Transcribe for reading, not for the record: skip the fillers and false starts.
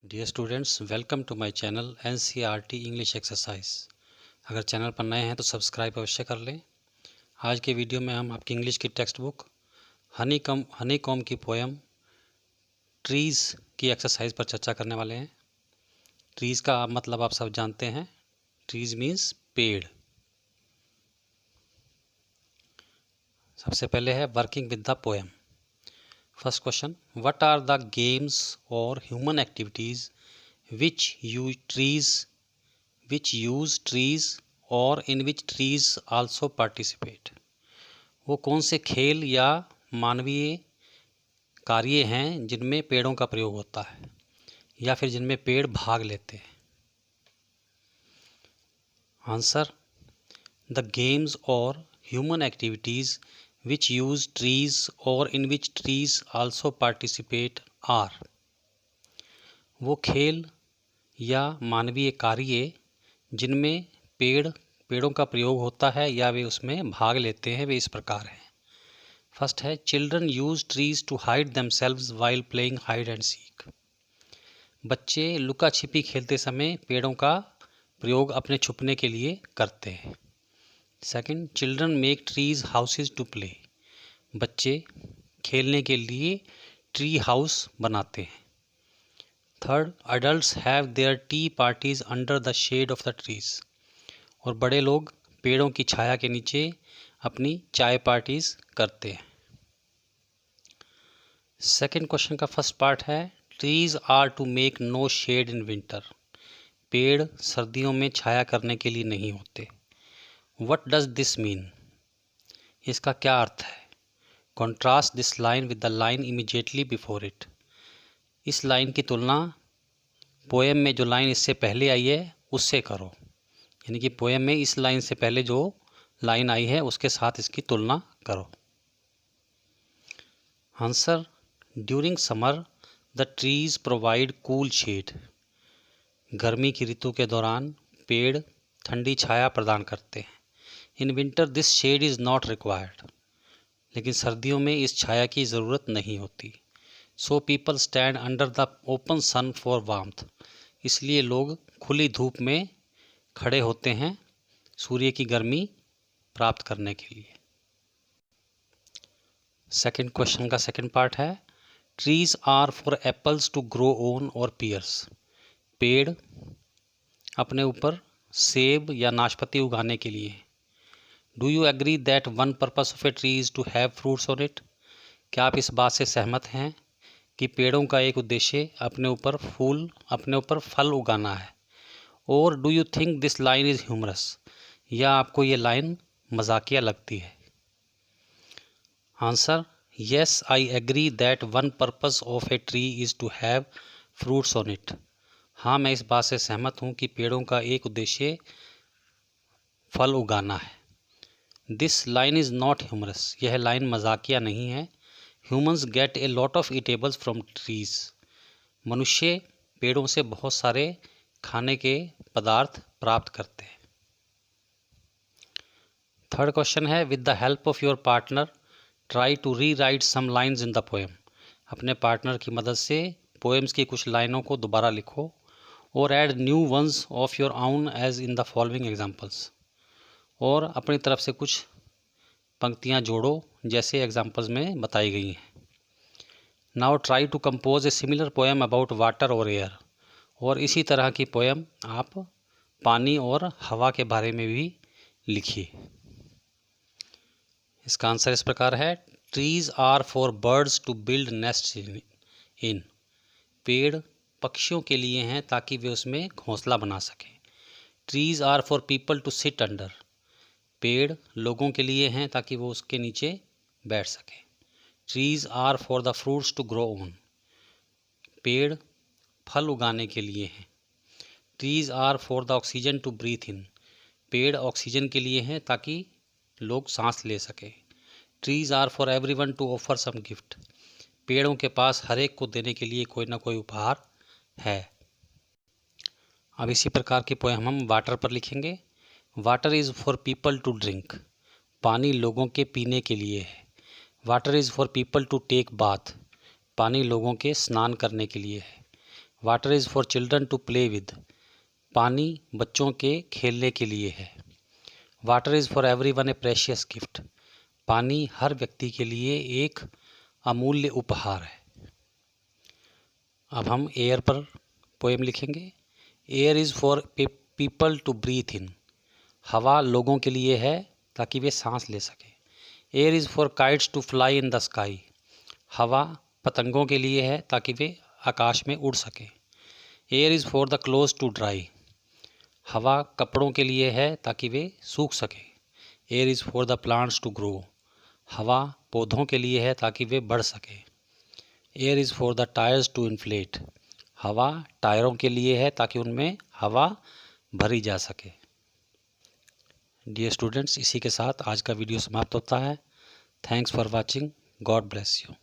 Dear students, welcome to my channel NCERT English exercise. अगर channel पर नए हैं तो सब्सक्राइब अवश्य कर लें। आज के वीडियो में हम आपकी इंग्लिश की टेक्स्ट बुक हनी कॉम की पोएम ट्रीज़ की एक्सरसाइज पर चर्चा करने वाले हैं। ट्रीज़ का मतलब आप सब जानते हैं। ट्रीज़ मीन्स पेड़। सबसे पहले है working with the poem. First question, what are the games और human activities which use trees or in which trees also participate। वो कौन से खेल या मानवीय कार्य हैं जिनमें पेड़ों का प्रयोग होता है या फिर जिनमें पेड़ भाग लेते हैं। आंसर, द गेम्स और human activities which use trees or in which trees also participate are। वो खेल या मानवीय कार्य जिनमें पेड़ों का प्रयोग होता है या वे उसमें भाग लेते हैं, वे इस प्रकार हैं। फर्स्ट है, children use trees to hide themselves while playing hide and seek. बच्चे लुका छिपी खेलते समय पेड़ों का प्रयोग अपने छुपने के लिए करते हैं। Second, children make trees houses to play. बच्चे खेलने के लिए ट्री हाउस बनाते हैं। Third, adults have their tea parties under the shade of the trees. और बड़े लोग पेड़ों की छाया के नीचे अपनी चाय पार्टीज करते हैं। सेकेंड क्वेश्चन का फर्स्ट पार्ट है, trees are to make no shade in winter. पेड़ सर्दियों में छाया करने के लिए नहीं होते। What does this mean. इसका क्या अर्थ है। Contrast this line with the line immediately before it. इस लाइन की तुलना पोएम में जो लाइन इससे पहले आई है उससे करो। यानी कि पोएम में इस लाइन से पहले जो लाइन आई है उसके साथ इसकी तुलना करो। Answer, during summer the trees provide cool shade. गर्मी की ऋतु के दौरान पेड़ ठंडी छाया प्रदान करते हैं। In winter this shade is not required. लेकिन सर्दियों में इस छाया की ज़रूरत नहीं होती। So people stand under the open sun for warmth. इसलिए लोग खुली धूप में खड़े होते हैं सूर्य की गर्मी प्राप्त करने के लिए। सेकंड क्वेश्चन का सेकंड पार्ट है, trees are for apples to grow on और पियर्स। पेड़ अपने ऊपर सेब या नाशपाती उगाने के लिए। Do you agree that one purpose of a tree is to have fruits on it. क्या आप इस बात से सहमत हैं कि पेड़ों का एक उद्देश्य अपने ऊपर फल उगाना है। और do you think this line is humorous. या आपको ये लाइन मजाकिया लगती है। Answer, yes I agree that one purpose of a tree is to have fruits on it. हाँ, मैं इस बात से सहमत हूँ कि पेड़ों का एक उद्देश्य फल उगाना है। This line is not humorous. यह लाइन मजाकिया नहीं है। Humans get a lot of eatables from trees. मनुष्य पेड़ों से बहुत सारे खाने के पदार्थ प्राप्त करते हैं। थर्ड क्वेश्चन है, with the help of your partner try to rewrite some lines in the poem. अपने पार्टनर की मदद से पोएम्स की कुछ लाइनों को दोबारा लिखो और add new ones of your own as in the following examples. और अपनी तरफ से कुछ पंक्तियाँ जोड़ो जैसे एग्जाम्पल्स में बताई गई हैं। Now try to compose a similar poem about water और एयर। और इसी तरह की पोएम आप पानी और हवा के बारे में भी लिखिए। इसका आंसर इस प्रकार है, trees are for birds to build nest in. पेड़ पक्षियों के लिए हैं ताकि वे उसमें घोंसला बना सकें। Trees are for people to sit under. पेड़ लोगों के लिए हैं ताकि वो उसके नीचे बैठ सकें। Trees are for the fruits to grow on. पेड़ फल उगाने के लिए हैं। Trees are for the oxygen to breathe in. पेड़ ऑक्सीजन के लिए हैं ताकि लोग सांस ले सकें। Trees are for everyone to offer some gift. पेड़ों के पास हर एक को देने के लिए कोई ना कोई उपहार है। अब इसी प्रकार की पोएम हम वाटर पर लिखेंगे। Water is for people to drink. पानी लोगों के पीने के लिए है। Water is for people to take bath. पानी लोगों के स्नान करने के लिए है। Water is for children to play with, पानी बच्चों के खेलने के लिए है। Water is for every one a precious gift, पानी हर व्यक्ति के लिए एक अमूल्य उपहार है। अब हम एयर पर पोएम लिखेंगे। Air is for people to breathe in, हवा लोगों के लिए है ताकि वे सांस ले सकें। Air is for kites to fly in the sky, हवा पतंगों के लिए है ताकि वे आकाश में उड़ सकें। Air is for the clothes to dry, हवा कपड़ों के लिए है ताकि वे सूख सकें। Air is for the plants to grow, हवा पौधों के लिए है ताकि वे बढ़ सकें। Air is for the tyres to inflate, हवा टायरों के लिए है ताकि उनमें हवा भरी जा सके। डियर स्टूडेंट्स, इसी के साथ आज का वीडियो समाप्त होता है। Thanks for watching. God bless you.